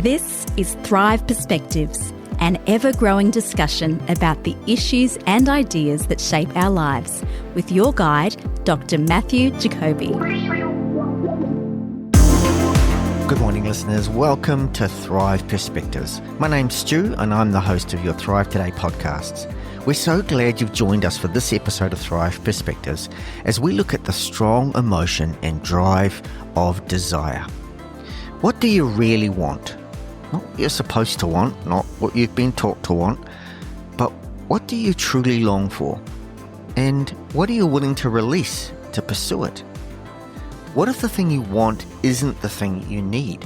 This is Thrive Perspectives, an ever-growing discussion about the issues and ideas that shape our lives, with your guide, Dr. Matthew Jacoby. Good morning, listeners. Welcome to Thrive Perspectives. My name's Stu, and I'm the host of your Thrive Today podcasts. We're so glad you've joined us for this episode of Thrive Perspectives as we look at the strong emotion and drive of desire. What do you really want? Not what you're supposed to want, not what you've been taught to want, but what do you truly long for? And what are you willing to release to pursue it? What if the thing you want isn't the thing you need?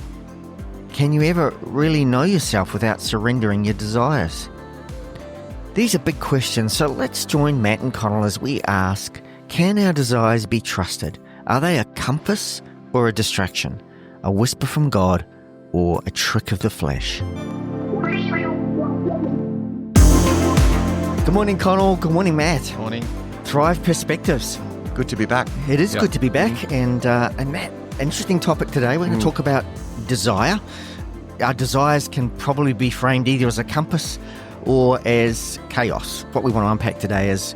Can you ever really know yourself without surrendering your desires? These are big questions, so let's join Matt and Connell as we ask, can our desires be trusted? Are they a compass or a distraction? A whisper from God or a trick of the flesh? Good morning, Connell. Good morning, Matt. Morning. Thrive Perspectives. Good to be back. It is good to be back. And Matt, interesting topic today. We're going to talk about desire. Our desires can probably be framed either as a compass or as chaos. What we want to unpack today is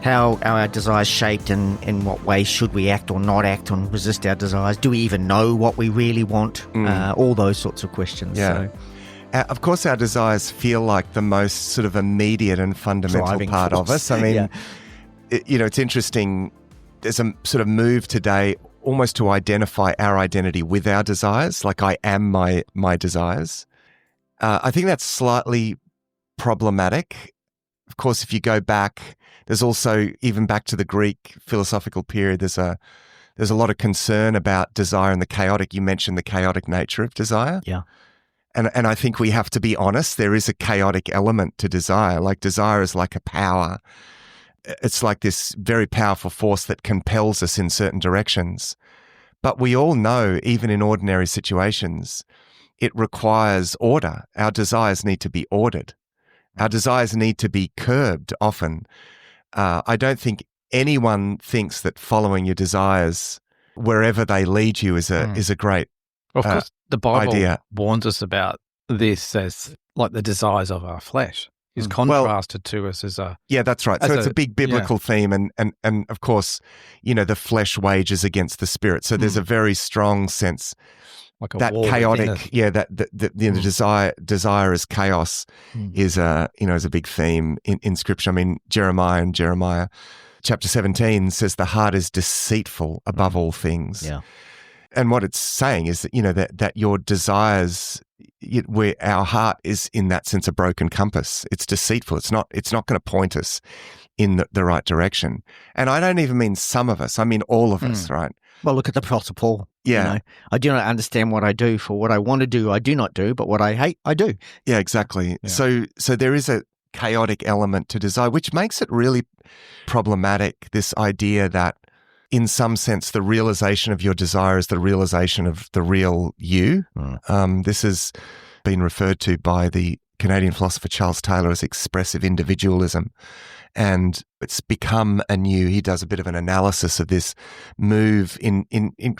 how our desires shaped and in what ways should we act or not act and resist our desires. Do we even know what we really want? All those sorts of questions. Yeah. So, of course, our desires feel like the most sort of immediate and fundamental driving part force. of us. I mean, Yeah. it's interesting. There's a sort of move today almost to identify our identity with our desires, like I am my desires. I think that's slightly problematic. Of course, if you go back, there's also, even back to the Greek philosophical period, there's a lot of concern about desire and the chaotic. You mentioned the chaotic nature of desire. Yeah. And I think we have to be honest, there is a chaotic element to desire. Like desire is like a power. It's like this very powerful force that compels us in certain directions. But we all know, even in ordinary situations, it requires order. Our desires need to be ordered. Our desires need to be curbed often. I don't think anyone thinks that following your desires wherever they lead you is a great Of course, the Bible idea. warns us about this as like the desires of our flesh is contrasted to us as a... Yeah, that's right. So it's a big biblical theme, and of course, the flesh wages against the spirit. So there's a very strong sense like a that war chaotic, the desire as chaos is a big theme in Scripture. I mean, Jeremiah chapter 17 says the heart is deceitful above all things. Yeah. And what it's saying is that, that your desires, where our heart is in that sense a broken compass. It's deceitful. It's not going to point us in the right direction. And I don't even mean some of us. I mean all of us, right? Well, look at the Apostle Paul. Yeah. I do not understand what I do, for what I want to do, I do not do, but what I hate, I do. Yeah, exactly. Yeah. So there is a chaotic element to desire, which makes it really problematic, this idea that in some sense, the realization of your desire is the realization of the real you. This has been referred to by the Canadian philosopher Charles Taylor as expressive individualism. And it's become he does a bit of an analysis of this move in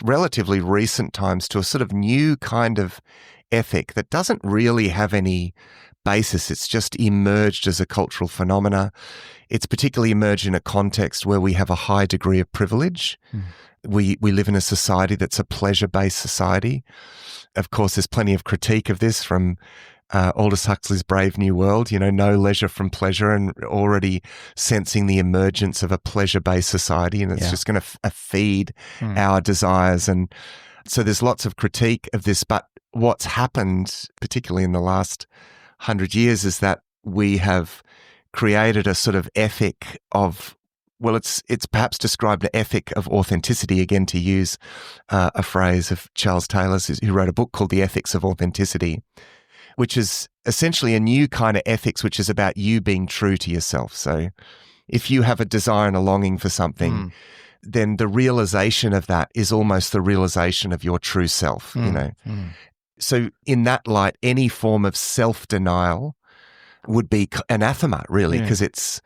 relatively recent times to a sort of new kind of ethic that doesn't really have any basis. It's just emerged as a cultural phenomena. It's particularly emerged in a context where we have a high degree of privilege. We live in a society that's a pleasure-based society. Of course, there's plenty of critique of this from Aldous Huxley's Brave New World, no leisure from pleasure, and already sensing the emergence of a pleasure-based society, and it's just going to feed our desires. And so there's lots of critique of this, but what's happened, particularly in the last 100 years, is that we have created a sort of ethic of, well, it's perhaps described an ethic of authenticity, again, to use a phrase of Charles Taylor's, who wrote a book called The Ethics of Authenticity, which is essentially a new kind of ethics, which is about you being true to yourself. So if you have a desire and a longing for something, then the realization of that is almost the realization of your true self, So in that light, any form of self-denial would be anathema, really, because it's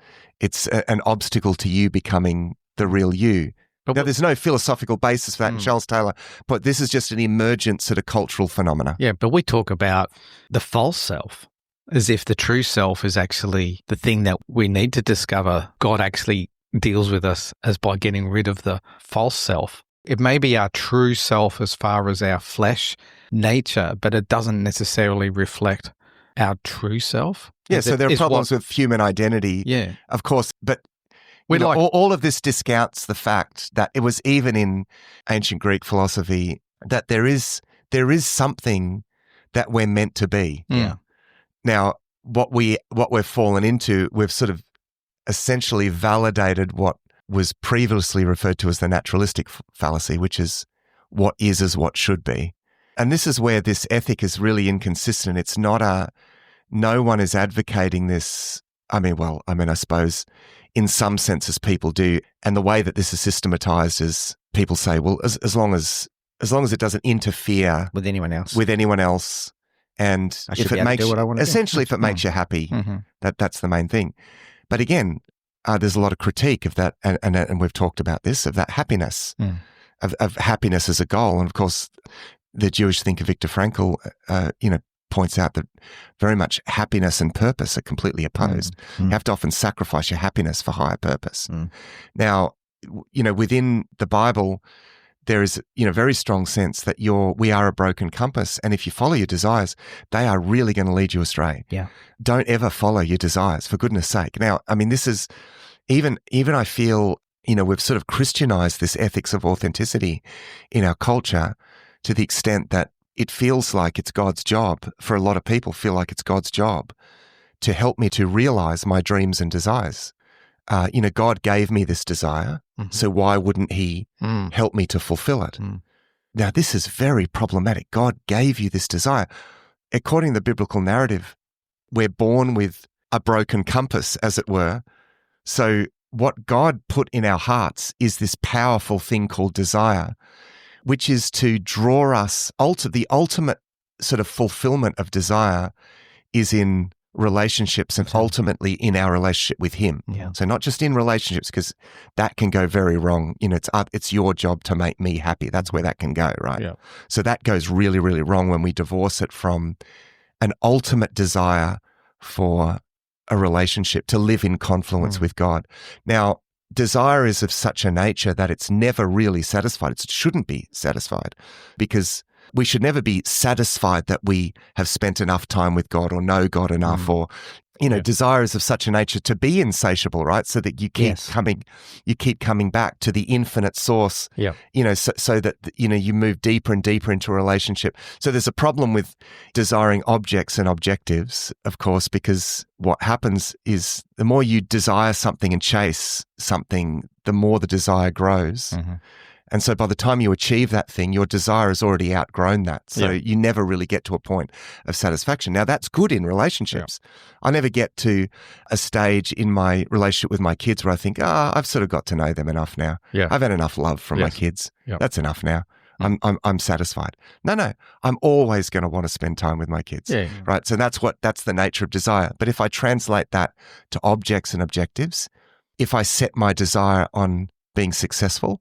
an obstacle to you becoming the real you. Now, there's no philosophical basis for that in Charles Taylor, but this is just an emergent sort of cultural phenomena. Yeah, but we talk about the false self as if the true self is actually the thing that we need to discover. God actually deals with us as by getting rid of the false self. It may be our true self as far as our flesh nature, but it doesn't necessarily reflect our true self. Yeah, so there are problems with human identity, of course, but all of this discounts the fact that it was even in ancient Greek philosophy that there is something that we're meant to be. Yeah. Now, what we've fallen into, we've sort of essentially validated what was previously referred to as the naturalistic fallacy, which is what is as what should be. And this is where this ethic is really inconsistent. It's not no one is advocating this. I suppose in some senses people do. And the way that this is systematized is people say, well, as long as it doesn't interfere with anyone else, and if it makes if it makes you happy, that's the main thing. But again, there's a lot of critique of that, and we've talked about this, of that happiness, of happiness as a goal. And of course, the Jewish thinker Viktor Frankl, points out that very much happiness and purpose are completely opposed. You have to often sacrifice your happiness for higher purpose. Now, within the Bible, there is, very strong sense that we are a broken compass, and if you follow your desires, they are really going to lead you astray. Yeah. Don't ever follow your desires, for goodness sake. Now, this is even I feel, we've sort of Christianized this ethics of authenticity in our culture to the extent that it feels like it's God's job, for a lot of people feel like it's God's job to help me to realize my dreams and desires. God gave me this desire, so why wouldn't he help me to fulfill it? Now, this is very problematic. God gave you this desire. According to the biblical narrative, we're born with a broken compass, as it were. So what God put in our hearts is this powerful thing called desire, which is to draw us, the ultimate sort of fulfillment of desire is in relationships and ultimately in our relationship with him. Yeah. So not just in relationships, because that can go very wrong. It's your job to make me happy. That's where that can go, right? Yeah. So that goes really, really wrong when we divorce it from an ultimate desire for a relationship to live in confluence with God. Now, desire is of such a nature that it's never really satisfied. It shouldn't be satisfied, because we should never be satisfied that we have spent enough time with God or know God enough, or, desire is of such a nature to be insatiable, right? So that you keep coming back to the infinite source, so that, you move deeper and deeper into a relationship. So there's a problem with desiring objects and objectives, of course, because what happens is the more you desire something and chase something, the more the desire grows. And so by the time you achieve that thing, your desire has already outgrown that. So you never really get to a point of satisfaction. Now, that's good in relationships. I never get to a stage in my relationship with my kids where I think, I've sort of got to know them enough now. Yeah. I've had enough love from my kids. That's enough now. I'm satisfied. No, I'm always going to want to spend time with my kids. Right? So that's the nature of desire. But if I translate that to objects and objectives, if I set my desire on being successful,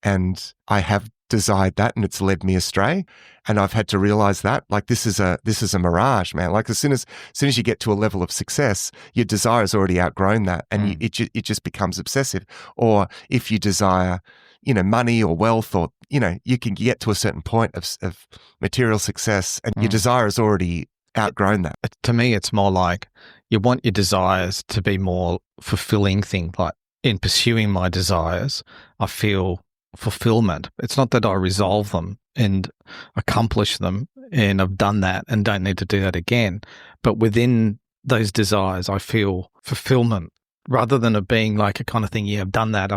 and I have desired that, and it's led me astray, and I've had to realize that, like, this is a mirage, man. Like, as soon as you get to a level of success, your desire has already outgrown that, and it just becomes obsessive. Or if you desire, money or wealth, or you can get to a certain point of material success, and your desire has already outgrown that. To me, it's more like you want your desires to be more fulfilling thing. Like, in pursuing my desires, I feel fulfillment. It's not that I resolve them and accomplish them and I've done that and don't need to do that again. But within those desires, I feel fulfillment rather than it being like a kind of thing, I've done that.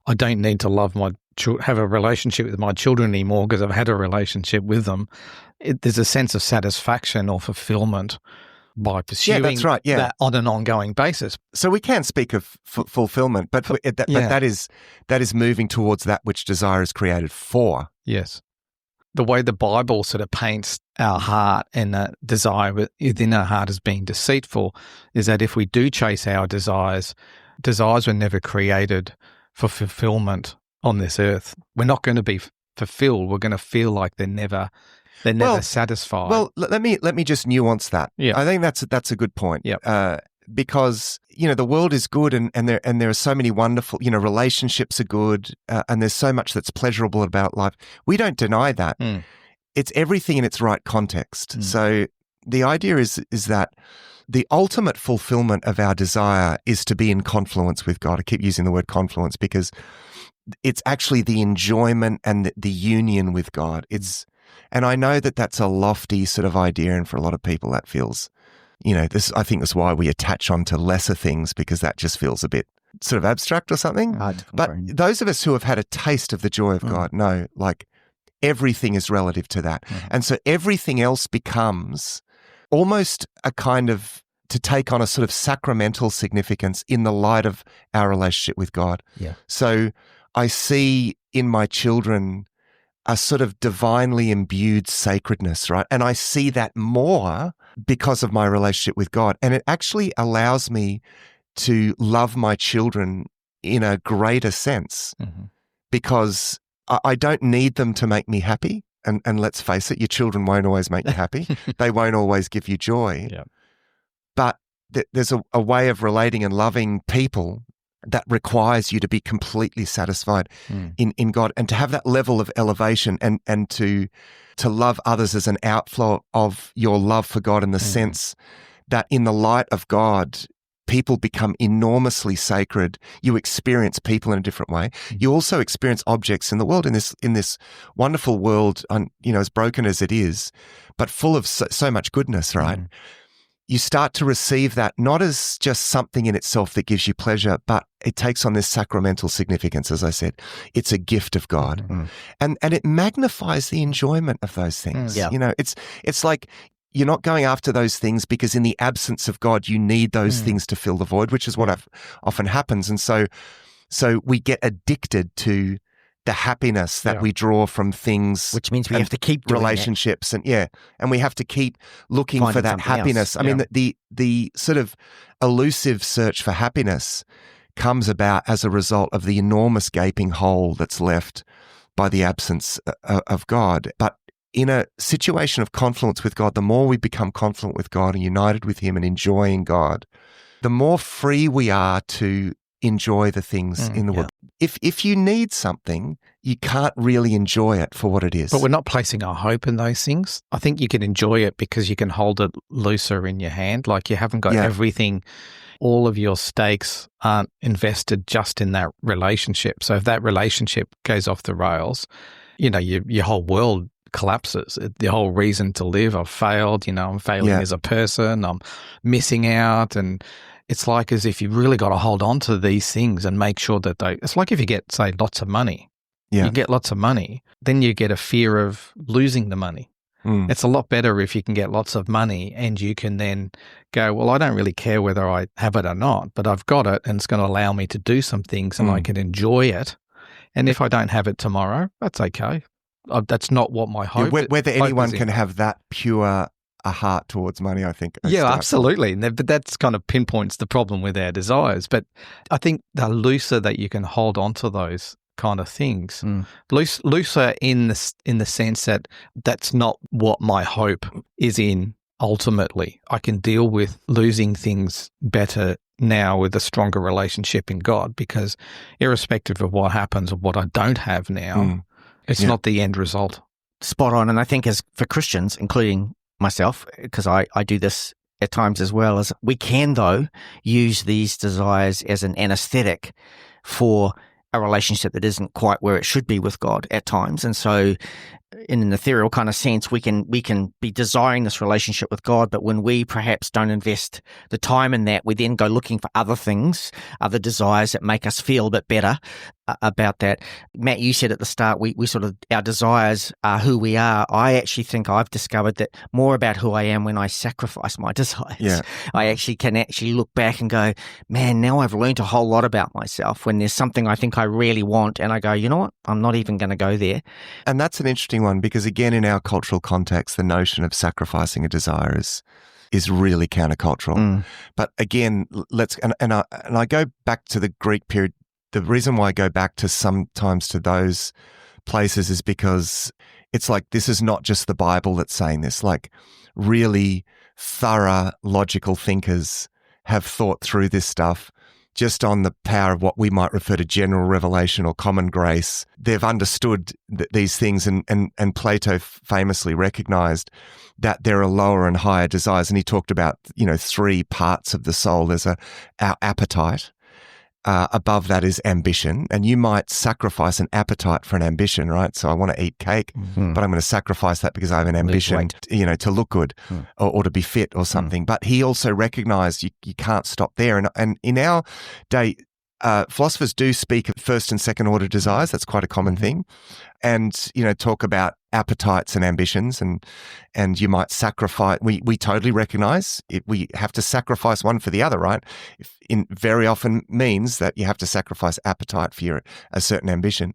I don't need to have a relationship with my children anymore because I've had a relationship with them. There's a sense of satisfaction or fulfillment by pursuing that on an ongoing basis. So we can speak of fulfillment, but that is moving towards that which desire is created for. Yes. The way the Bible sort of paints our heart and the desire within our heart as being deceitful is that if we do chase our desires were never created for fulfillment on this earth. We're not going to be fulfilled. We're going to feel like they're never satisfied. Well, let me just nuance that. Yeah. I think that's a good point. Yeah. Because the world is good, and there are so many wonderful relationships are good, and there's so much that's pleasurable about life. We don't deny that. It's everything in its right context. So the idea is that the ultimate fulfillment of our desire is to be in confluence with God. I keep using the word confluence because it's actually the enjoyment and the union with God. And I know that that's a lofty sort of idea, and for a lot of people that feels, this. I think that's why we attach on to lesser things, because that just feels a bit sort of abstract or something. But those of us who have had a taste of the joy of God know, like, everything is relative to that. And so everything else becomes almost a kind of, to take on a sort of sacramental significance in the light of our relationship with God. Yeah. So I see in my children a sort of divinely imbued sacredness, right? And I see that more because of my relationship with God. And it actually allows me to love my children in a greater sense, because I don't need them to make me happy. And let's face it, your children won't always make you happy. They won't always give you joy. Yeah. But there's a way of relating and loving people that requires you to be completely satisfied in God, and to have that level of elevation, and to love others as an outflow of your love for God, in the sense that in the light of God, people become enormously sacred. You experience people in a different way. You also experience objects in the world, in this wonderful world, as broken as it is, but full of so much goodness, right? You start to receive that not as just something in itself that gives you pleasure, but it takes on this sacramental significance. As I said, it's a gift of God, and it magnifies the enjoyment of those things. It's like, you're not going after those things because in the absence of God, you need those things to fill the void, which is what often happens. And so we get addicted to the happiness that we draw from things, which means we have to keep doing relationships, and we have to keep looking for that happiness. I mean, the sort of elusive search for happiness comes about as a result of the enormous gaping hole that's left by the absence of God. But in a situation of confluence with God, the more we become confluent with God and united with Him and enjoying God, the more free we are to enjoy the things in the world. If you need something, you can't really enjoy it for what it is. But we're not placing our hope in those things. I think you can enjoy it because you can hold it looser in your hand. Like, you haven't got everything, all of your stakes aren't invested just in that relationship. So if that relationship goes off the rails, your whole world collapses. The whole reason to live, I've failed, I'm failing as a person, I'm missing out. And it's like as if you've really got to hold on to these things and make sure that it's like if you get, say, lots of money. You get lots of money, then you get a fear of losing the money. It's a lot better if you can get lots of money and you can then go, well, I don't really care whether I have it or not, but I've got it and it's going to allow me to do some things and I can enjoy it. And if I don't have it tomorrow, that's okay. That's not what my hope is. Whether anyone can have that pure a heart towards money, I think. Absolutely. But that's kind of pinpoints the problem with our desires. But I think the looser that you can hold on to those kind of things, looser in the sense that that's not what my hope is in ultimately. I can deal with losing things better now with a stronger relationship in God, because irrespective of what happens or what I don't have now, it's not the end result. Spot on. And I think as for Christians, including myself, because I do this at times as well, as we can, though, use these desires as an anesthetic for a relationship that isn't quite where it should be with God at times. And so in an ethereal kind of sense, we can be desiring this relationship with God, but when we perhaps don't invest the time in that, we then go looking for other things, other desires that make us feel a bit better about that. Matt, you said at the start, we sort of, our desires are who we are. I actually think I've discovered that more about who I am when I sacrifice my desires. Yeah. I actually can look back and go, man, now I've learned a whole lot about myself when there's something I think I really want and I go, you know what, I'm not even going to go there. And that's an interesting one, because again, in our cultural context, the notion of sacrificing a desire is really countercultural. But again, I go back to the Greek period the reason why I go back to sometimes to those places is because it's like, this is not just the Bible that's saying this. Like, really thorough, logical thinkers have thought through this stuff just on the power of what we might refer to general revelation or common grace. They've understood these things, and Plato famously recognized that there are lower and higher desires. And he talked about, 3 parts of the soul. There's our appetite. Above that is ambition, and you might sacrifice an appetite for an ambition, right? So I want to eat cake, but I'm going to sacrifice that because I have an ambition, to look good or to be fit or something. But he also recognized you can't stop there. And in our day, philosophers do speak of first and second order desires. That's quite a common thing. And, talk about appetites and ambitions, and you might sacrifice. We totally recognize we have to sacrifice one for the other, right? Very often means that you have to sacrifice appetite for a certain ambition.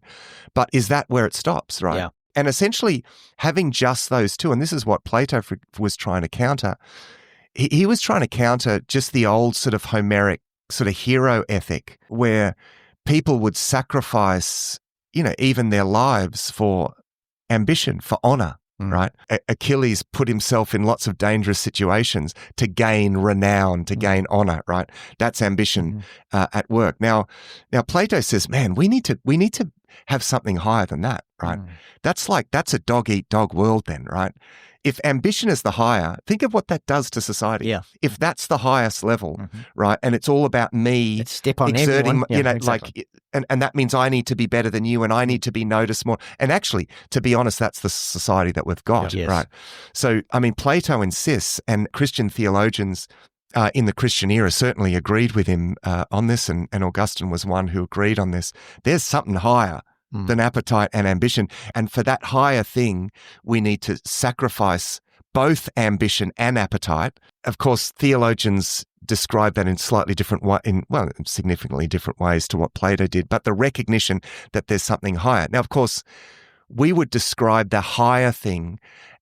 But is that where it stops, right? Yeah. And essentially having just those two, and this is what Plato was trying to counter. He was trying to counter just the old sort of Homeric sort of hero ethic where people would sacrifice, even their lives for ambition, for honor, right? Achilles put himself in lots of dangerous situations to gain renown, to gain honor, right? That's ambition at work. Now Plato says, man, we need to have something higher than that, right? That's a dog-eat-dog world then, right? If ambition is the higher, think of what that does to society. Yeah. If that's the highest level, right, and it's all about me step on exerting, everyone. Exactly. and that means I need to be better than you, and I need to be noticed more. And actually, to be honest, that's the society that we've got, right? So, Plato insists, and Christian theologians in the Christian era certainly agreed with him on this, and Augustine was one who agreed on this. There's something higher than appetite and ambition. And for that higher thing, we need to sacrifice both ambition and appetite. Of course, theologians describe that in slightly different significantly different ways to what Plato did, but the recognition that there's something higher. Now, of course, we would describe the higher thing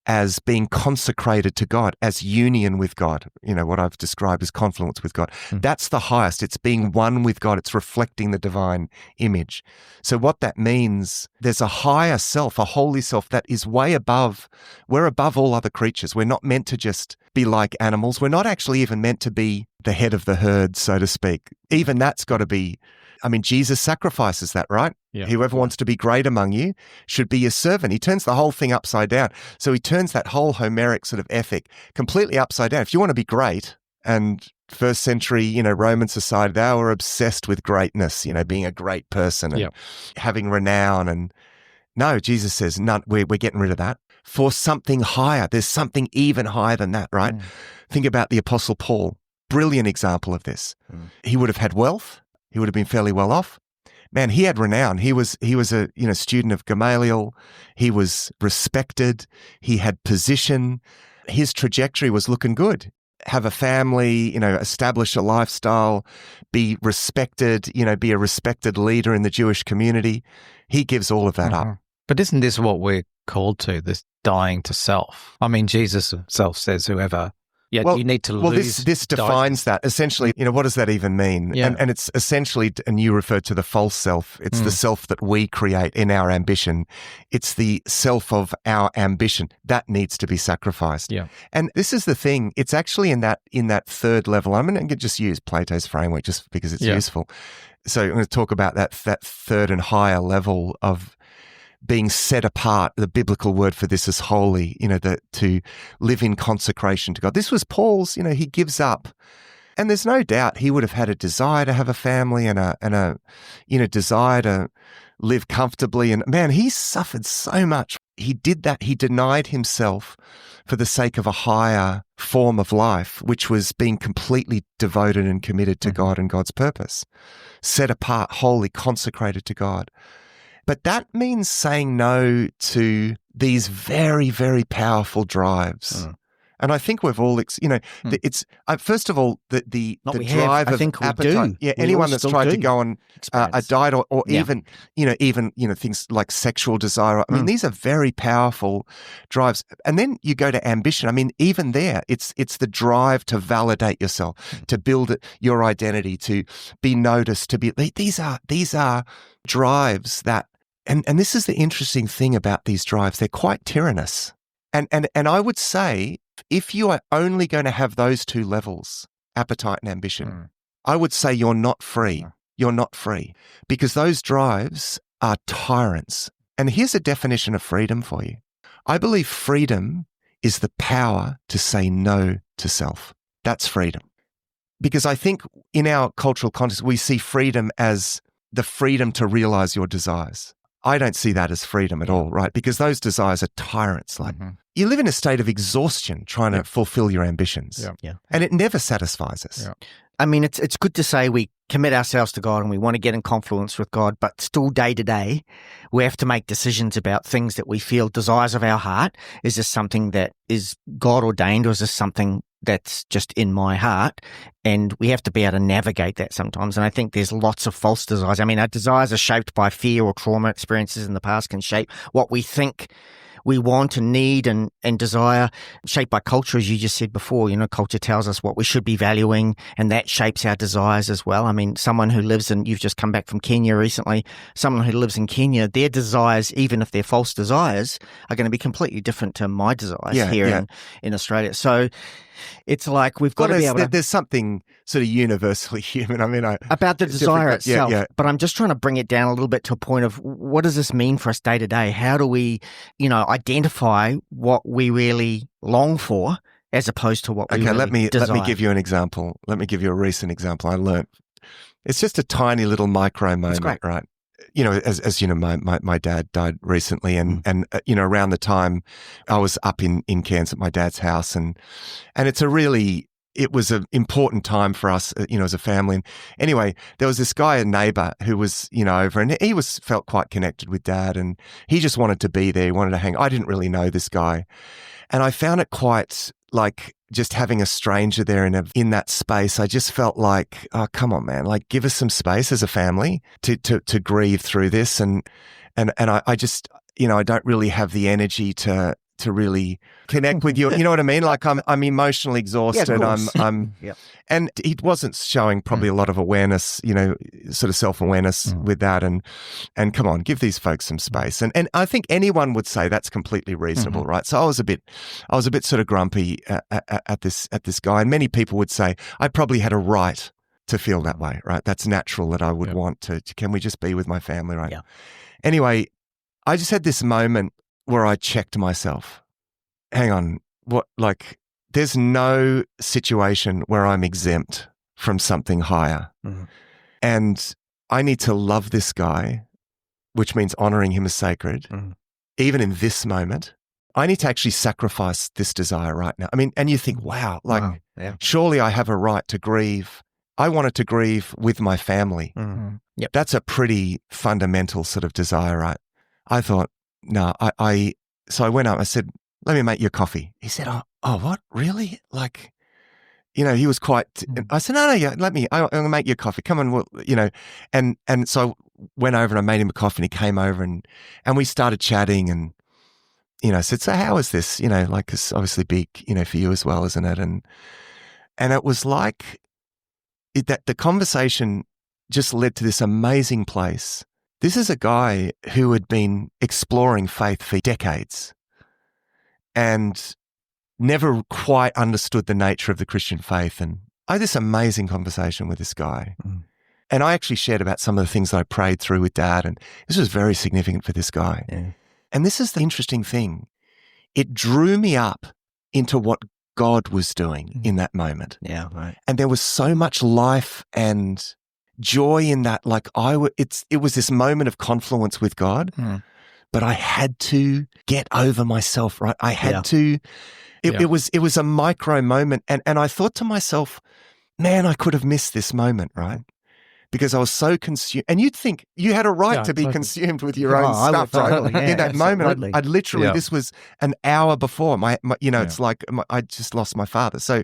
as being consecrated to God, as union with God, what I've described as confluence with God. That's the highest. It's being one with God. It's reflecting the divine image. So what that means, there's a higher self, a holy self that is we're above all other creatures. We're not meant to just be like animals. We're not actually even meant to be the head of the herd, so to speak. Even that's got to be, Jesus sacrifices that, right? Yeah. Whoever wants to be great among you should be your servant. He turns the whole thing upside down. So he turns that whole Homeric sort of ethic completely upside down. If you want to be great, and first century, Roman society, they were obsessed with greatness, being a great person and having renown. And no, Jesus says, no, we're getting rid of that for something higher. There's something even higher than that, right? Think about the Apostle Paul. Brilliant example of this. He would have had wealth. He would have been fairly well off. Man, he had renown. He was a student of Gamaliel. He was respected. He had position. His trajectory was looking good. Have a family, establish a lifestyle, be respected, be a respected leader in the Jewish community. He gives all of that up. But isn't this what we're called to? This dying to self. Jesus himself says, whoever. You need to lose. Well, this defines that. Essentially, what does that even mean? Yeah. And it's essentially, and you refer to the false self. It's the self that we create in our ambition. It's the self of our ambition that needs to be sacrificed. Yeah. And this is the thing. It's actually in that third level. I'm going to just use Plato's framework just because it's useful. So I'm going to talk about that third and higher level of being set apart. The biblical word for this is holy, to live in consecration to God. This was Paul's, he gives up. And there's no doubt he would have had a desire to have a family and a desire to live comfortably. And man, he suffered so much. He did that. He denied himself for the sake of a higher form of life, which was being completely devoted and committed to God and God's purpose, set apart, holy, consecrated to God. But that means saying no to these very, very powerful drives. And I think we've all, it's first of all the drive of appetite. Yeah, anyone that's tried to go on a diet or even things like sexual desire. I mean, these are very powerful drives. And then you go to ambition. I mean, even there, it's the drive to validate yourself, to build your identity, to be noticed. These are drives that, and this is the interesting thing about these drives. They're quite tyrannous. And I would say, if you are only going to have those two levels, appetite and ambition, I would say you're not free. You're not free because those drives are tyrants. And here's a definition of freedom for you. I believe freedom is the power to say no to self. That's freedom. Because I think in our cultural context, we see freedom as the freedom to realize your desires. I don't see that as freedom at all, right? Because those desires are tyrants. Like you live in a state of exhaustion trying to fulfill your ambitions. And it never satisfies us. I mean, it's good to say we commit ourselves to God and we want to get in confluence with God, but still day to day, we have to make decisions about things that we feel desires of our heart. Is this something that is God ordained, or is this something that's just in my heart? And we have to be able to navigate that sometimes. And I think there's lots of false desires. I mean, our desires are shaped by fear or trauma experiences in the past, can shape what we think we want and need and desire, shaped by culture, as you just said before. Culture tells us what we should be valuing, and that shapes our desires as well. I mean, someone who lives in, you've just come back from Kenya recently, someone who lives in Kenya, their desires, even if they're false desires, are going to be completely different to my desires here in Australia. So it's like we've got to be able to... There's something sort of universally human. I mean, about the desire itself. But I'm just trying to bring it down a little bit to a point of what does this mean for us day to day? How do we, identify what we really long for as opposed to what we really desire? Let me give you an example. Let me give you a recent example I learned. It's just a tiny little micro moment, right? As you know, my dad died recently, and around the time I was up in Cairns at my dad's house, and it was an important time for us, as a family. And anyway, there was this guy, a neighbor, who was, over, and he felt quite connected with Dad, and he just wanted to be there. He wanted to hang. I didn't really know this guy, and I found it quite like just having a stranger there in that space. I just felt like, oh, come on, man, like give us some space as a family to grieve through this, and I just, I don't really have the energy to really connect with you. You know what I mean? Like I'm emotionally exhausted. And he wasn't showing probably a lot of awareness, sort of self-awareness with that. And come on, give these folks some space. And I think anyone would say that's completely reasonable, right? So I was a bit sort of grumpy at this guy. And many people would say I probably had a right to feel that way, right? That's natural that I would want to, can we just be with my family, right? Yeah. Anyway, I just had this moment where I checked myself. Hang on, there's no situation where I'm exempt from something higher. And I need to love this guy, which means honoring him as sacred, even in this moment. I need to actually sacrifice this desire right now. I mean, and you think, surely I have a right to grieve. I wanted to grieve with my family. That's a pretty fundamental sort of desire, right? I thought, no, so I went up, I said, let me make you a coffee. He said, oh, what? Really? Like, he was quite, I said, no, I'll make you a coffee. Come on, and so I went over and I made him a coffee, and he came over and we started chatting, and, said, so how is this? It's obviously big, for you as well, isn't it? And it was like that the conversation just led to this amazing place. This is a guy who had been exploring faith for decades and never quite understood the nature of the Christian faith. And I had this amazing conversation with this guy. And I actually shared about some of the things that I prayed through with Dad. And this was very significant for this guy. Yeah. And this is the interesting thing. It drew me up into what God was doing in that moment. Yeah, right. And there was so much life and joy in that. Like it was this moment of confluence with God, but I had to get over myself, right? I had to, it was a micro moment. And I thought to myself, man, I could have missed this moment, right? because I was so consumed. And you'd think you had a right to be totally. consumed with your own I would stuff, right? totally, yeah, In that moment, absolutely. I'd literally, Yeah. this was an hour before it's like I just lost my father. So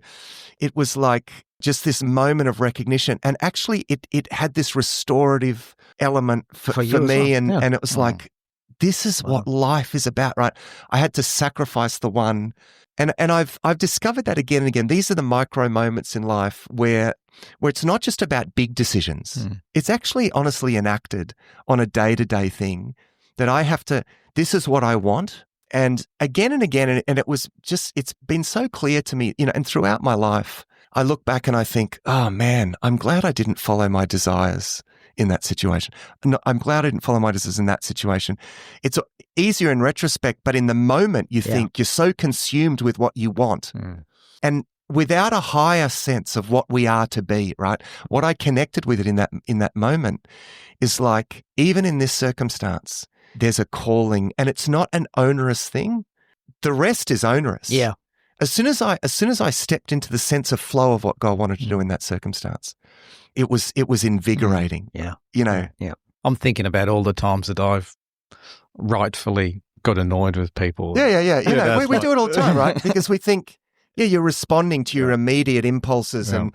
it was like just this moment of recognition. And actually it had this restorative element for you as me. well. Yeah. And it was like, this is what life is about, right? I had to sacrifice the one. And I've discovered that again and again. These are the micro moments in life where it's not just about big decisions. It's actually honestly enacted on a day-to-day thing that I have to, this is what I want. And again and again, and it was just, it's been so clear to me, and throughout my life, I look back and I think, oh man, I'm glad I didn't follow my desires in that situation. No, I'm glad I didn't follow my desires in that situation. It's easier in retrospect, but in the moment you think you're so consumed with what you want. And without a higher sense of what we are to be, right? What I connected with it in that moment is like, even in this circumstance, there's a calling, and it's not an onerous thing. The rest is onerous. Yeah. As soon as I stepped into the sense of flow of what God wanted to do in that circumstance, it was invigorating. Yeah. Yeah. I'm thinking about all the times that I've rightfully got annoyed with people. Yeah. We do it all the time, right? Because we think, you're responding to your immediate impulses and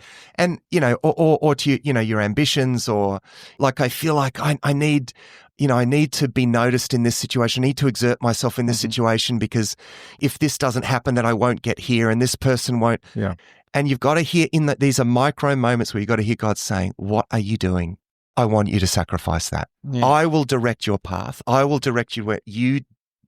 or to your ambitions, or like, I feel like I need to be noticed in this situation. I need to exert myself in this situation, because if this doesn't happen, then I won't get here, and this person won't. Yeah. And you've got to hear these are micro moments where you've got to hear God saying, what are you doing? I want you to sacrifice that. Yeah. I will direct your path. I will direct you where you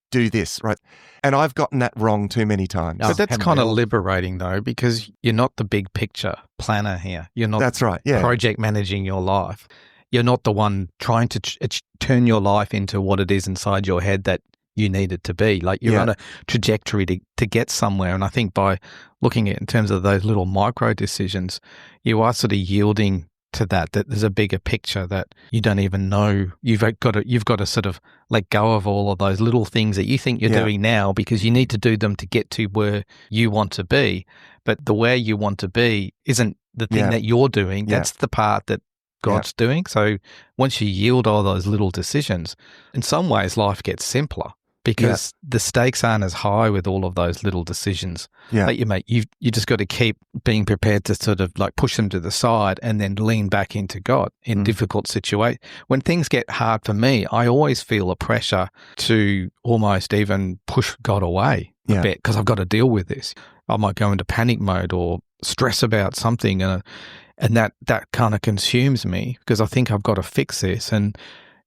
do this, right? And I've gotten that wrong too many times. But that's kind of liberating, though, because you're not the big picture planner here. You're not That's right. Yeah. project managing your life. You're not the one trying to turn your life into what it is inside your head that you need it to be. Like, you're on a trajectory to get somewhere. And I think by looking at it in terms of those little micro decisions, you are sort of yielding to that there's a bigger picture that you don't even know. You've got to sort of let go of all of those little things that you think you're doing now, because you need to do them to get to where you want to be. But the where you want to be isn't the thing that you're doing. That's the part that God's doing. So once you yield all those little decisions, in some ways life gets simpler, because the stakes aren't as high with all of those little decisions that you make. You just got to keep being prepared to sort of like push them to the side and then lean back into God in difficult situations. When things get hard for me, I always feel a pressure to almost even push God away a bit, because I've got to deal with this. I might go into panic mode or stress about something, and that kind of consumes me, because I think I've got to fix this. And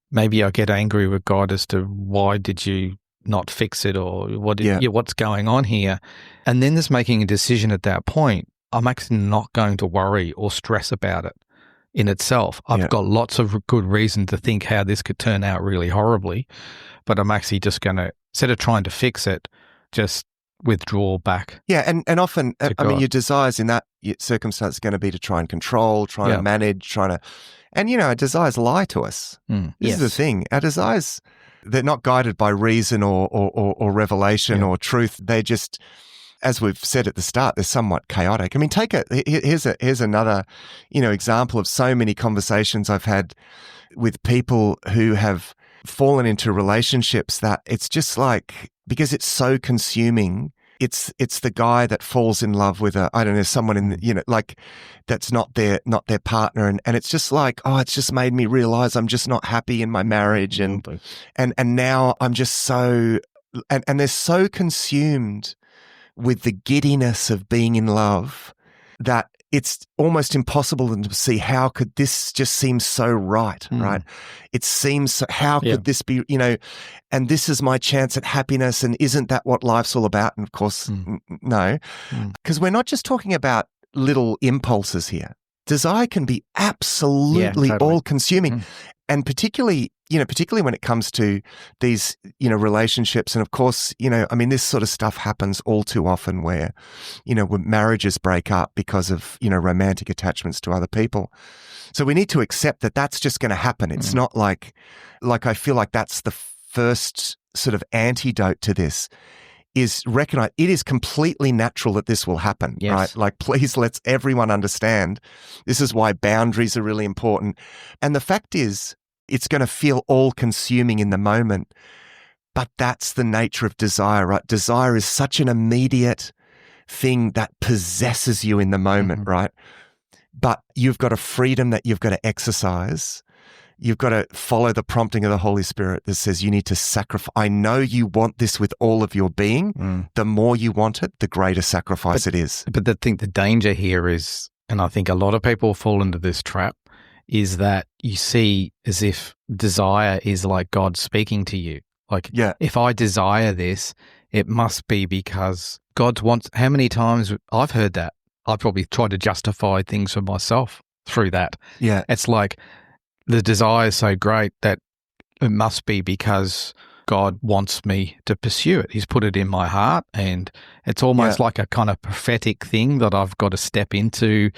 maybe I get angry with God as to, why did you not fix it, or what's going on here? And then there's making a decision at that point. I'm actually not going to worry or stress about it in itself. I've got lots of good reason to think how this could turn out really horribly, but I'm actually just going to, instead of trying to fix it, just withdraw back. Yeah, and often, I mean, God. your desires in that circumstance are going to be to try and control, try to manage, and our desires lie to us. This is the thing. Our desires, they're not guided by reason or revelation or truth. They just, as we've said at the start, they're somewhat chaotic. I mean, here's another, example of so many conversations I've had with people who have fallen into relationships that it's just like, because it's so consuming, it's the guy that falls in love with someone in like that's not their partner, and it's just like, it's just made me realize I'm just not happy in my marriage, and now I'm just so and they're so consumed with the giddiness of being in love that it's almost impossible to see, how could this just seem so right, right? It seems so, how could this be, and this is my chance at happiness, and isn't that what life's all about? And of course, no, because we're not just talking about little impulses here. Desire can be absolutely all-consuming, and particularly when it comes to these, relationships. And of course, I mean, this sort of stuff happens all too often where, when marriages break up because of, romantic attachments to other people. So we need to accept that that's just going to happen. It's not like I feel like that's the first sort of antidote to this. is recognize it is completely natural that this will happen, Yes. right? Like, please, let's everyone understand. This is why boundaries are really important. And the fact is, it's going to feel all-consuming in the moment, but that's the nature of desire, right? Desire is such an immediate thing that possesses you in the moment, right? But you've got a freedom that you've got to exercise. You've got to follow the prompting of the Holy Spirit that says you need to sacrifice. I know you want this with all of your being. The more you want it, the greater sacrifice it is. But the danger here is, and I think a lot of people fall into this trap, is that you see as if desire is like God speaking to you. Like, if I desire this, it must be because God wants. How many times I've heard that? I've probably tried to justify things for myself through that. Yeah. It's like the desire is so great that it must be because God wants me to pursue it. He's put it in my heart, and it's almost like a kind of prophetic thing that I've got to step into.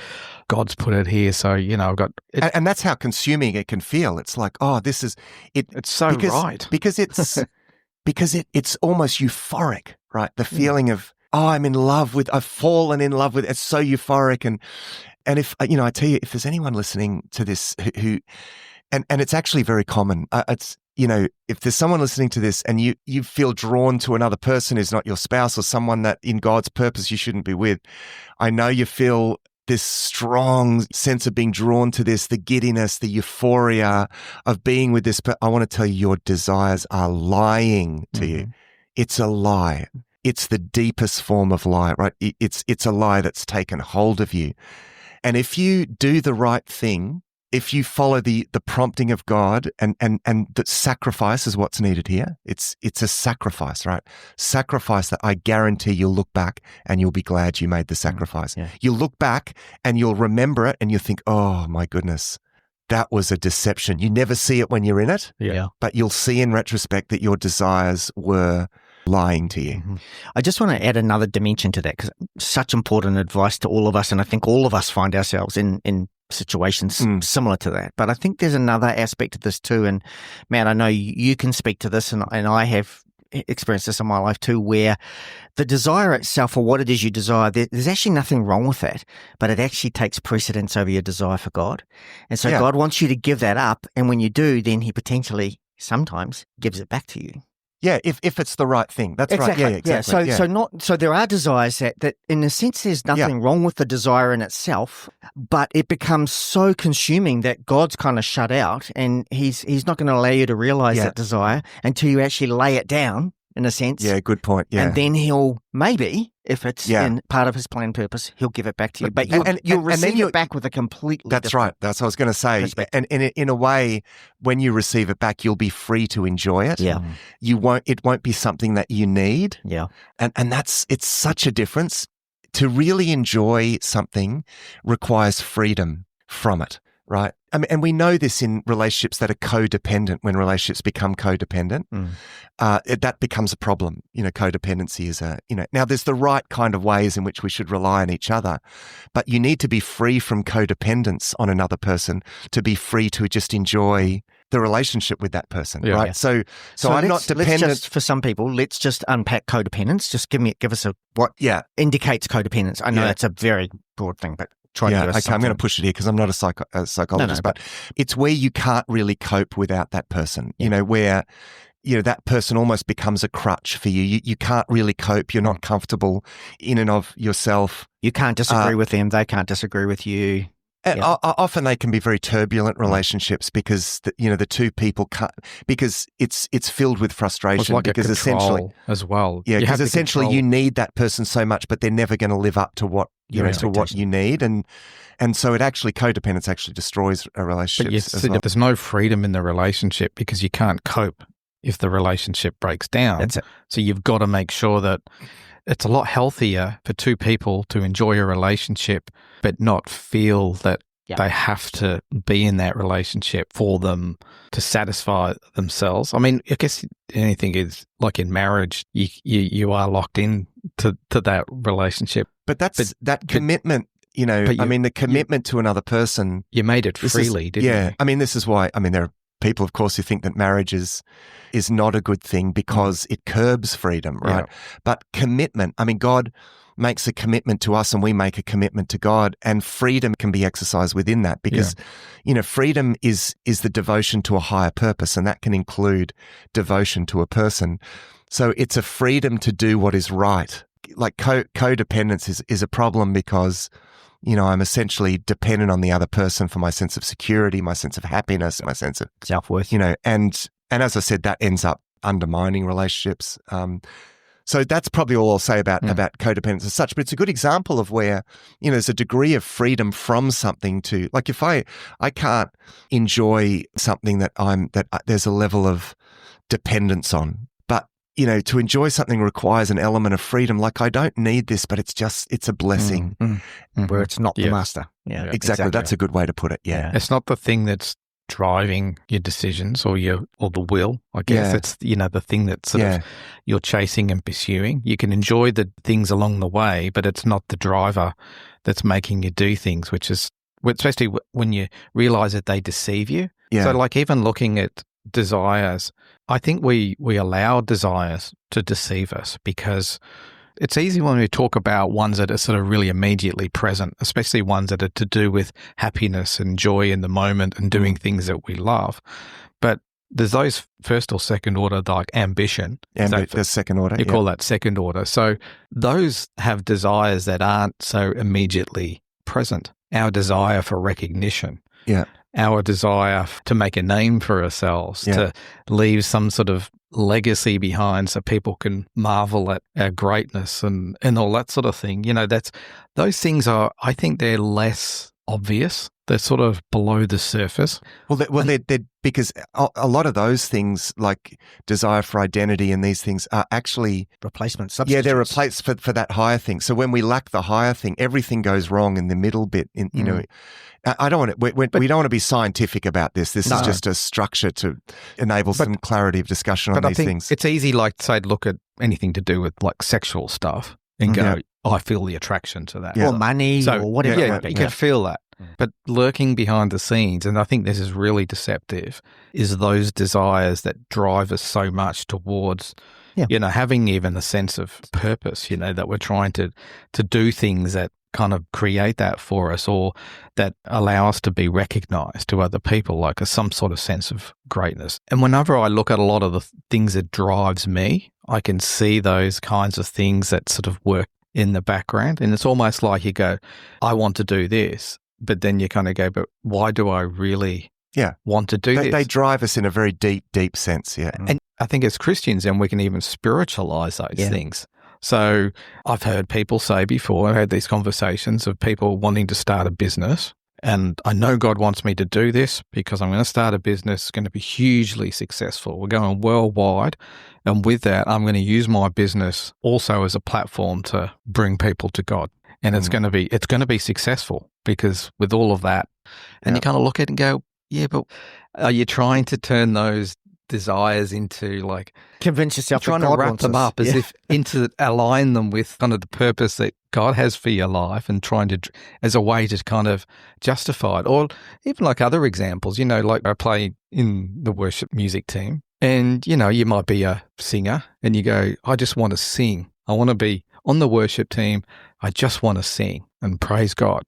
God's put it here, so I've got it. And that's how consuming it can feel. It's like, oh, this is it. It's so right because it's because it's almost euphoric, right? The feeling of, oh, I've fallen in love with. It's so euphoric, and if I tell you, if there's anyone listening to this who and it's actually very common. It's if there's someone listening to this and you feel drawn to another person who's not your spouse or someone that in God's purpose you shouldn't be with, I know you feel this strong sense of being drawn to this, the giddiness, the euphoria of being with this. But I want to tell you, your desires are lying to you. It's a lie. It's the deepest form of lie, right? It's a lie that's taken hold of you. And if you do the right thing, if you follow the prompting of God and that sacrifice is what's needed here, it's a sacrifice, right? Sacrifice that I guarantee you'll look back and you'll be glad you made the sacrifice. You'll look back and you'll remember it and you'll think, oh my goodness, that was a deception. You never see it when you're in it, but you'll see in retrospect that your desires were lying to you. I just want to add another dimension to that, because such important advice to all of us, and I think all of us find ourselves in situations similar to that. But I think there's another aspect of this too, and Matt, I know you can speak to this, and I have experienced this in my life too, where the desire itself, or what it is you desire, there's actually nothing wrong with that, but it actually takes precedence over your desire for God. And so God wants you to give that up, and when you do, then he potentially sometimes gives it back to you. Yeah, if it's the right thing. That's right. Yeah, exactly. So there are desires that in a sense there's nothing wrong with the desire in itself, but it becomes so consuming that God's kind of shut out, and he's not going to allow you to realize that desire until you actually lay it down, in a sense. Yeah, good point. Yeah. And then he'll maybe, if it's in part of his plan purpose, he'll give it back to you. But you'll receive it back with a completely That's right. That's what I was going to say. And in a way, when you receive it back, you'll be free to enjoy it. Yeah. It won't be something that you need. Yeah. And it's such a difference. To really enjoy something requires freedom from it. Right. I mean, and we know this in relationships that are codependent. When relationships become codependent, that becomes a problem. Codependency is now there's the right kind of ways in which we should rely on each other, but you need to be free from codependence on another person to be free to just enjoy the relationship with that person. Right. Yeah. So I'm not dependent. For some people, let's just unpack codependence. Just give us what indicates codependence. I know that's a very broad thing, but I'm going to push it here because I'm not a psychologist, but it's where you can't really cope without that person, where, that person almost becomes a crutch for you. You can't really cope. You're not comfortable in and of yourself. You can't disagree with them. They can't disagree with you. Often they can be very turbulent relationships because the two people because it's filled with frustration. It's like because a control essentially as well. Yeah, because essentially you need that person so much, but they're never going to live up to what to what you need, and so codependence actually destroys a relationship. But there's no freedom in the relationship because you can't cope if the relationship breaks down. That's it. So you've got to make sure that it's a lot healthier for two people to enjoy a relationship but not feel that they have to be in that relationship for them to satisfy themselves. I mean, I guess anything is like in marriage, you are locked in to that relationship. But that commitment, the commitment to another person. You made it freely, didn't you? Yeah. I mean, this is why, there are people, of course, who think that marriage is not a good thing because it curbs freedom, right? Yeah. But commitment, I mean, God makes a commitment to us and we make a commitment to God, and freedom can be exercised within that because, freedom is the devotion to a higher purpose, and that can include devotion to a person. So it's a freedom to do what is right. Like codependence is a problem because, I'm essentially dependent on the other person for my sense of security, my sense of happiness, my sense of Self-worth. And as I said, that ends up undermining relationships. So that's probably all I'll say about codependence as such. But it's a good example of where, there's a degree of freedom from something to, like, if I can't enjoy something that there's a level of dependence on. But, to enjoy something requires an element of freedom. Like, I don't need this, but it's a blessing. Where it's not the master. Yeah, exactly. That's a good way to put it. Yeah. It's not the thing that's driving your decisions or the will. I guess it's the thing that sort of you're chasing and pursuing. You can enjoy the things along the way, but it's not the driver that's making you do things, which is especially when you realize that they deceive you. Yeah. So like even looking at desires, I think we allow desires to deceive us because it's easy when we talk about ones that are sort of really immediately present, especially ones that are to do with happiness and joy in the moment and doing things that we love. But there's those first or second order, like ambition. The second order. You call that second order. So those have desires that aren't so immediately present. Our desire for recognition. Yeah. Our desire to make a name for ourselves, to leave some sort of legacy behind so people can marvel at our greatness and all that sort of thing. Those things are, I think they're less obvious. They're sort of below the surface. They're because a lot of those things, like desire for identity and these things, are actually replacement substitutes. Yeah, they're replaced for that higher thing. So when we lack the higher thing, everything goes wrong in the middle bit. I don't want to. We don't want to be scientific about this. This is just a structure to enable some clarity of discussion on these things. It's easy, like say, look at anything to do with like sexual stuff and go, I feel the attraction to that, or money, or whatever. Yeah, you can feel that. But lurking behind the scenes, and I think this is really deceptive, is those desires that drive us so much towards, having even a sense of purpose, that we're trying to do things that kind of create that for us or that allow us to be recognized to other people, like some sort of sense of greatness. And whenever I look at a lot of the things that drives me, I can see those kinds of things that sort of work in the background. And it's almost like you go, I want to do this. But then you kind of go, but why do I really want to do this? They drive us in a very deep, deep sense, And I think as Christians, then we can even spiritualize those things. So I've heard people say before, I've had these conversations of people wanting to start a business. And I know God wants me to do this because I'm going to start a business. It's going to be hugely successful. We're going worldwide. And with that, I'm going to use my business also as a platform to bring people to God. And it's going to be successful because with all of that, and you kind of look at it and go, but are you trying to turn those desires into like convince yourself trying that God to wrap wants them us. up as if into align them with kind of the purpose that God has for your life and trying to as a way to kind of justify it, or even like other examples, like I play in the worship music team and you might be a singer and you go, I just want to sing. I want to be on the worship team. I just want to sing and praise God.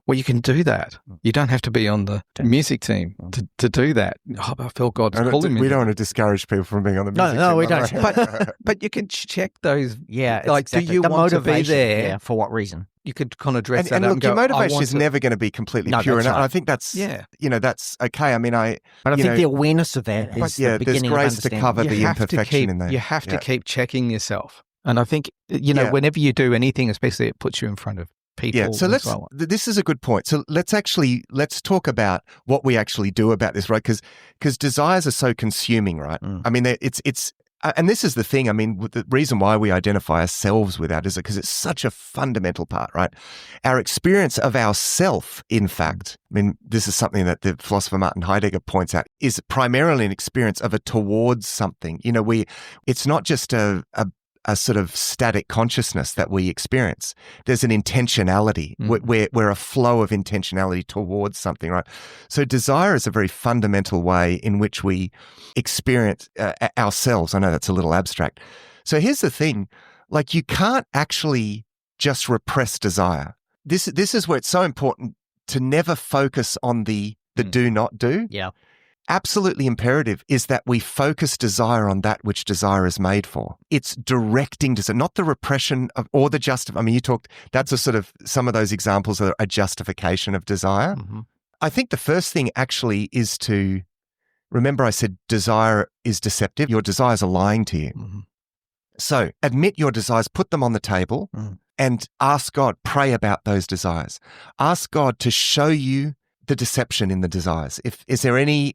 Well, you can do that. You don't have to be on the music team to do that. I feel God's calling me. We don't want to discourage people from being on the music team. No, we don't. But you can check those. Yeah, like, exactly. do you want to be there? Yeah, for what reason? You could kind of dress that and up look, and go, your motivation is never going to be completely pure. And I think that's, that's okay. I mean, but I think the awareness of that is the beginning there's grace of to cover the imperfection in there. You have to keep checking yourself. And I think, whenever you do anything, especially it puts you in front of people. Yeah, so this is a good point. So let's talk about what we actually do about this, right? Because desires are so consuming, right? I mean, it's and this is the thing. I mean, the reason why we identify ourselves with that is because it's such a fundamental part, right? Our experience of ourself, in fact, I mean, this is something that the philosopher Martin Heidegger points out, is primarily an experience of a towards something. It's not just a a sort of static consciousness that we experience. There's an intentionality. We're a flow of intentionality towards something, right? So desire is a very fundamental way in which we experience ourselves. I know that's a little abstract. So here's the thing, like you can't actually just repress desire. This is where it's so important to never focus on the do not do. Yeah. Absolutely imperative is that we focus desire on that which desire is made for. It's directing desire, not the repression of or the I mean, you talked, that's a sort of, some of those examples are a justification of desire. Mm-hmm. I think the first thing actually is to remember I said desire is deceptive. Your desires are lying to you. Mm-hmm. So admit your desires, put them on the table and ask God, pray about those desires. Ask God to show you the deception in the desires. Is there any,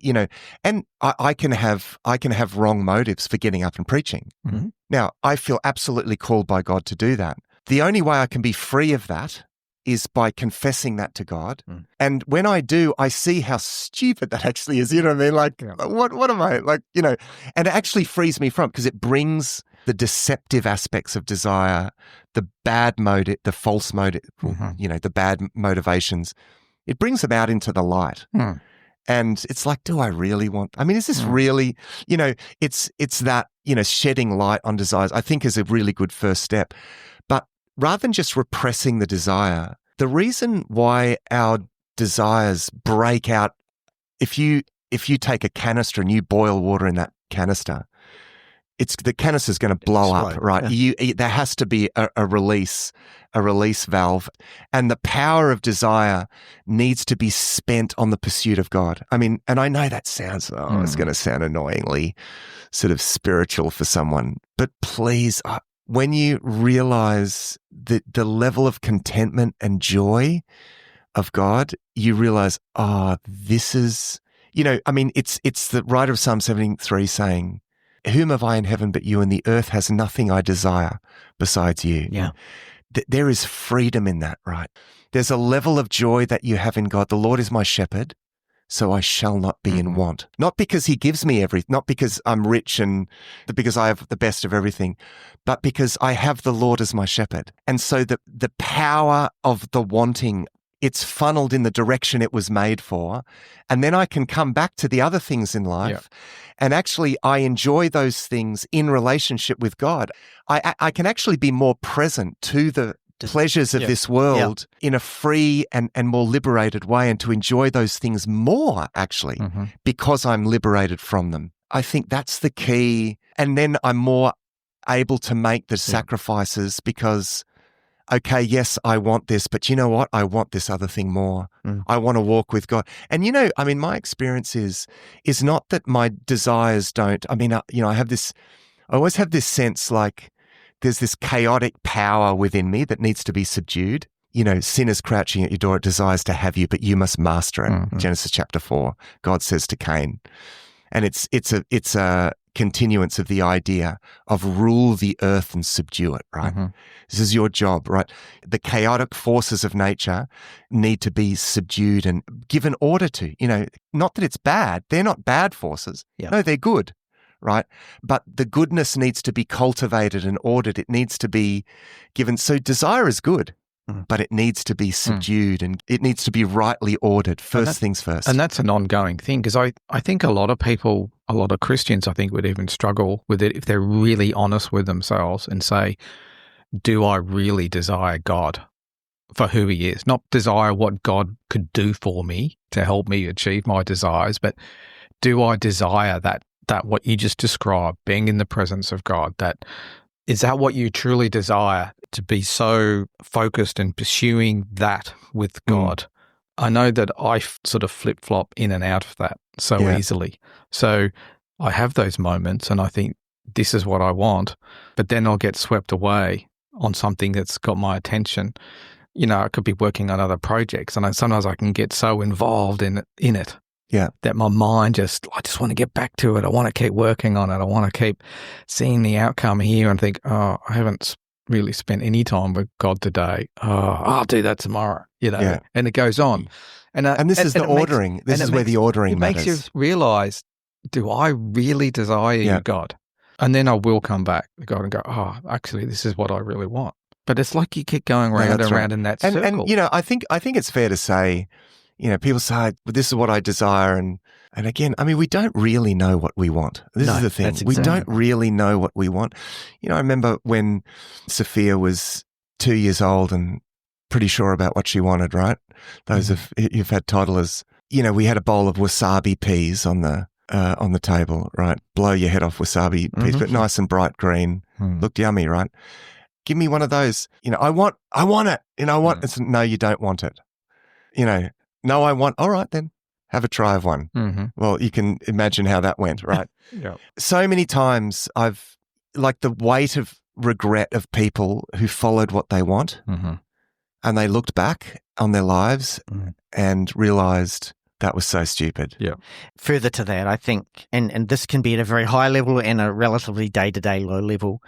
and I can have wrong motives for getting up and preaching. Mm-hmm. Now, I feel absolutely called by God to do that. The only way I can be free of that is by confessing that to God. And when I do, I see how stupid that actually is. You know what I mean? Like, what am I like, and it actually frees me from, because it brings the deceptive aspects of desire, the bad motive, the false motive, the bad motivations. It brings them out into the light. And it's like, do I really want, I mean, is this really, it's that, shedding light on desires, I think is a really good first step. But rather than just repressing the desire, the reason why our desires break out, if you take a canister and you boil water in that canister, the canister is going to blow up, right? Yeah. There has to be a release valve, and the power of desire needs to be spent on the pursuit of God. I mean, and I know that sounds, it's going to sound annoyingly sort of spiritual for someone, but please, when you realize the level of contentment and joy of God, you realize, this is, I mean, it's the writer of Psalm 73 saying, whom have I in heaven but you, and the earth has nothing I desire besides you. Yeah. There is freedom in that, right? There's a level of joy that you have in God. The Lord is my shepherd, so I shall not be in want. Not because he gives me everything, not because I'm rich and because I have the best of everything, but because I have the Lord as my shepherd. And so the power of the wanting, it's funneled in the direction it was made for. And then I can come back to the other things in life. Yeah. And actually, I enjoy those things in relationship with God. I can actually be more present to the pleasures of this world in a free and more liberated way, and to enjoy those things more, actually, because I'm liberated from them. I think that's the key. And then I'm more able to make the sacrifices because, okay, yes, I want this, but you know what? I want this other thing more. I want to walk with God. And, I mean, my experience is not that my desires don't, I mean, I always have this sense like there's this chaotic power within me that needs to be subdued. Sin is crouching at your door. It desires to have you, but you must master it. Genesis chapter 4, God says to Cain. And it's a continuance of the idea of rule the earth and subdue it, right? This is your job, right? The chaotic forces of nature need to be subdued and given order to, not that it's bad. They're not bad forces. Yeah. No, they're good, right? But the goodness needs to be cultivated and ordered. It needs to be given. So desire is good, but it needs to be subdued and it needs to be rightly ordered. First things first. And that's an ongoing thing, because I think a lot of people, a lot of Christians, I think, would even struggle with it if they're really honest with themselves and say, do I really desire God for who he is? Not desire what God could do for me to help me achieve my desires, but do I desire that what you just described, being in the presence of God, is that what you truly desire, to be so focused and pursuing that with God? I know that I sort of flip-flop in and out of that so easily. So I have those moments and I think this is what I want, but then I'll get swept away on something that's got my attention. I could be working on other projects and sometimes I can get so involved in it. Yeah. That my mind I just want to get back to it. I want to keep working on it. I want to keep seeing the outcome here and think, I haven't really spent any time with God today. I'll do that tomorrow, and it goes on. And this is the ordering. This is where the ordering matters. It makes you realize, do I really desire you, God? And then I will come back to God and go, oh, actually, this is what I really want. But it's like you keep going round and round in that circle. And I think it's fair to say, people say, well, this is what I desire. And again, I mean, we don't really know what we want. This is the thing. We don't really know what we want. I remember when Sophia was 2 years old and pretty sure about what she wanted, right? Those you've had toddlers. We had a bowl of wasabi peas on the table, right? Blow your head off wasabi peas, but nice and bright green. Looked yummy, right? Give me one of those. I want it. I want it. No, you don't want it. No, I want, all right then, have a try of one. Well, you can imagine how that went, right? Yeah. So many times I've, like the weight of regret of people who followed what they want and they looked back on their lives and realized that was so stupid. Yeah. Further to that, I think, and this can be at a very high level and a relatively day-to-day low level,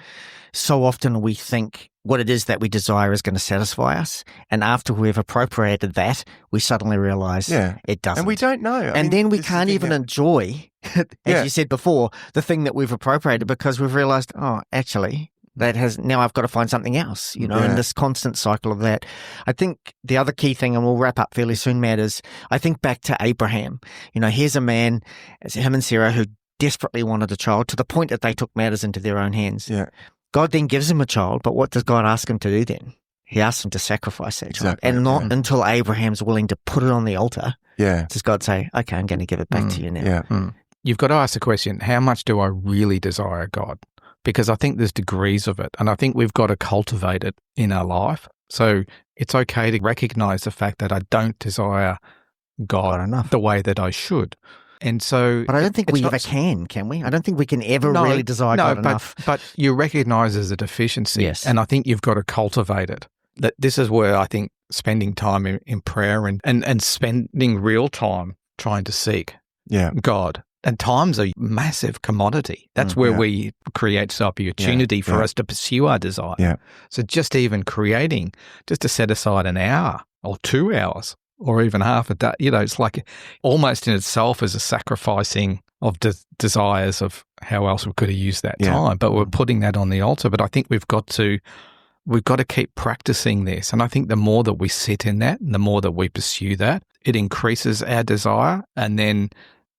so often we think what it is that we desire is going to satisfy us. And after we've appropriated that, we suddenly realize it doesn't. And we don't know. And then we can't even enjoy, as you said before, the thing that we've appropriated because we've realized, oh, actually, now I've got to find something else, in this constant cycle of that. I think the other key thing, and we'll wrap up fairly soon, Matt, is I think back to Abraham. Here's a man, him and Sarah, who desperately wanted a child to the point that they took matters into their own hands. Yeah. God then gives him a child, but what does God ask him to do then? He asks him to sacrifice that child. And not until Abraham's willing to put it on the altar does God say, okay, I'm going to give it back to you now. Yeah. You've got to ask the question, how much do I really desire God? Because I think there's degrees of it, and I think we've got to cultivate it in our life. So it's okay to recognize the fact that I don't desire God enough the way that I should. And so, but I don't think we ever can we? I don't think we can ever really desire God enough. But you recognize as a deficiency, and I think you've got to cultivate it. That this is where I think spending time in prayer and spending real time trying to seek God. And time's a massive commodity. That's where we create this opportunity for us to pursue our desire. Yeah. So just even creating, just to set aside an hour or 2 hours or even half a day, it's like almost in itself is a sacrificing of desires of how else we could have used that time. But we're putting that on the altar. But I think we've got to keep practicing this. And I think the more that we sit in that and the more that we pursue that, it increases our desire. And then,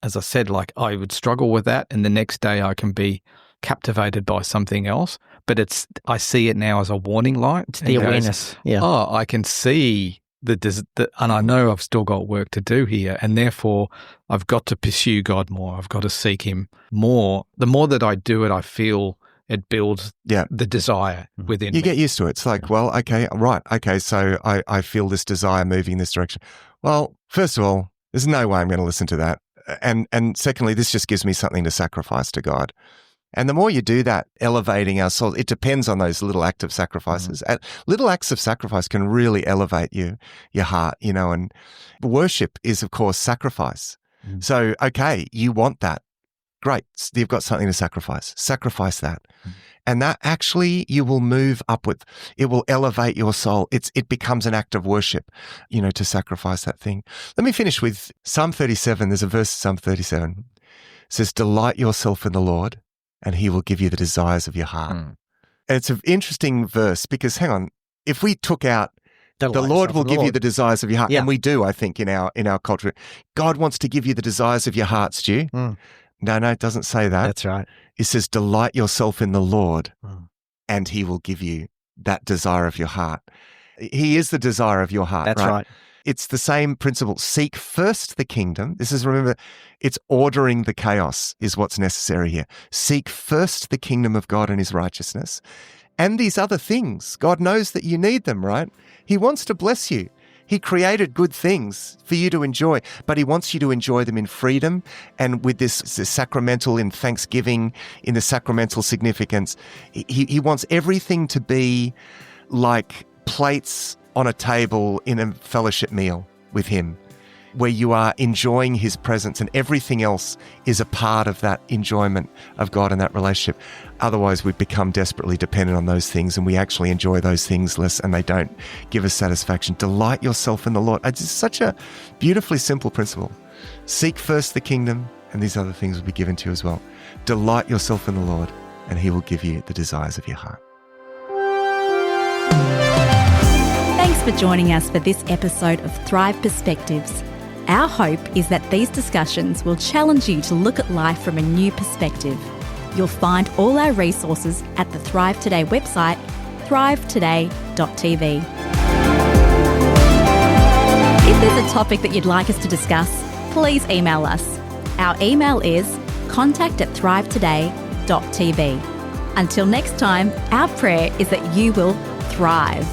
as I said, like I would struggle with that, and the next day I can be captivated by something else. But I see it now as a warning light. It's the awareness. Oh, I can see and I know I've still got work to do here, and therefore I've got to pursue God more. I've got to seek Him more. The more that I do it, I feel it builds the desire within me. You get used to it. It's like, well, okay, right, okay, so I feel this desire moving in this direction. Well, first of all, there's no way I'm going to listen to that. And secondly, this just gives me something to sacrifice to God. And the more you do that, elevating our soul, it depends on those little acts of sacrifices. Little acts of sacrifice can really elevate your heart, and worship is, of course, sacrifice. So, okay, you want that. Great. You've got something to sacrifice. Sacrifice that. And that actually you will move upward. It will elevate your soul. It becomes an act of worship, to sacrifice that thing. Let me finish with Psalm 37. There's a verse in Psalm 37. It says, delight yourself in the Lord, and He will give you the desires of your heart. And it's an interesting verse because, hang on, if we took out the Lord will give you the desires of your heart, and we do, I think, in our culture, God wants to give you the desires of your heart, Stu. No, it doesn't say that. That's right. It says, delight yourself in the Lord, and He will give you that desire of your heart. He is the desire of your heart. That's right. It's the same principle. Seek first the kingdom. Remember, it's ordering the chaos is what's necessary here. Seek first the kingdom of God and His righteousness. And these other things, God knows that you need them, right? He wants to bless you. He created good things for you to enjoy, but He wants you to enjoy them in freedom and with this sacramental in thanksgiving, in the sacramental significance. He wants everything to be like plates on a table in a fellowship meal with Him, where you are enjoying His presence and everything else is a part of that enjoyment of God and that relationship. Otherwise, we become desperately dependent on those things and we actually enjoy those things less and they don't give us satisfaction. Delight yourself in the Lord. It's such a beautifully simple principle. Seek first the kingdom and these other things will be given to you as well. Delight yourself in the Lord and He will give you the desires of your heart. Thanks for joining us for this episode of Thrive Perspectives. Our hope is that these discussions will challenge you to look at life from a new perspective. You'll find all our resources at the Thrive Today website, thrivetoday.tv. If there's a topic that you'd like us to discuss, please email us. Our email is contact@thrivetoday.tv. Until next time, our prayer is that you will thrive.